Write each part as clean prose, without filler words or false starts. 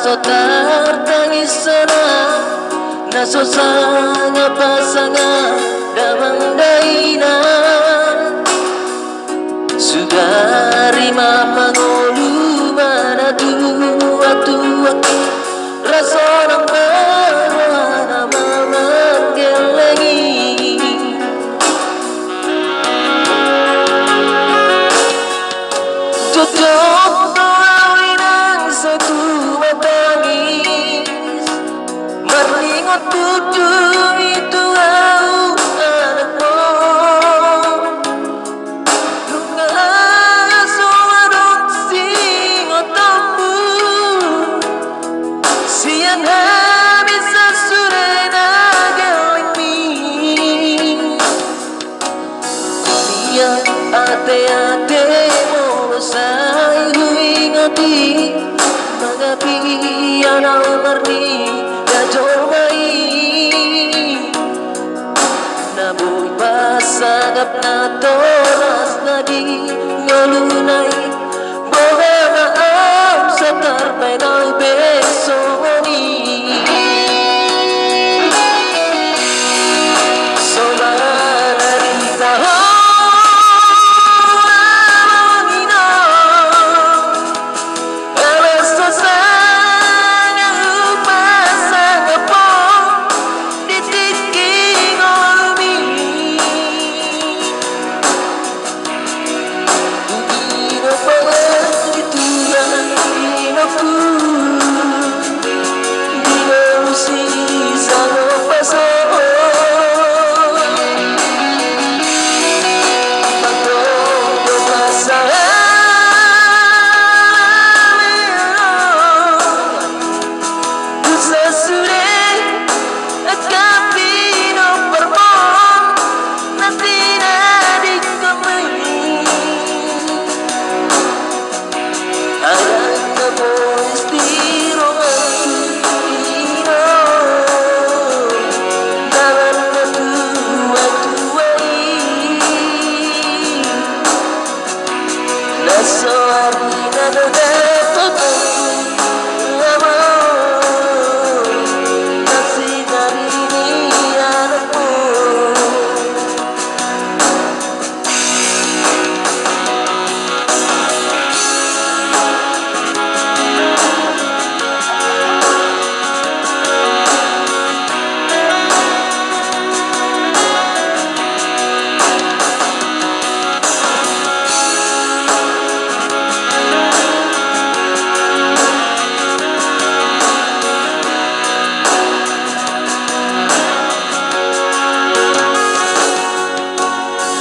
so tertangis sana naso sanga pasanga damang daina sugari mamangolu mana tua rasa nang berwana mamanggelengi tutup awinang satu matangis merlingot tutu itu au anakmu lungaso adon singot tambu siang habis surena gelimi dia ate mo sai huingati magapi anau marni ya jomai nabuy pasagap na toras na di ngalunay boga na am sa tarpay na beso ni so mararita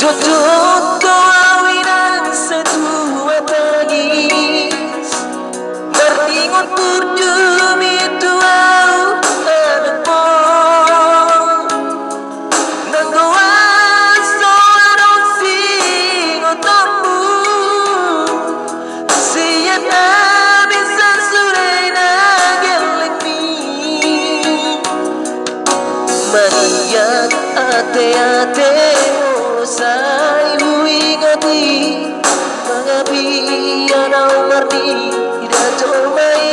Tutup awinang setua tangis berlingot burdum itu au anakmu nanggawa seorang singot tambu siang habis surena gelemi maniak ate sai huingati magapi anau marni ida jomai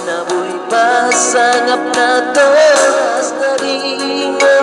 nabuy pasangap na toras na ringan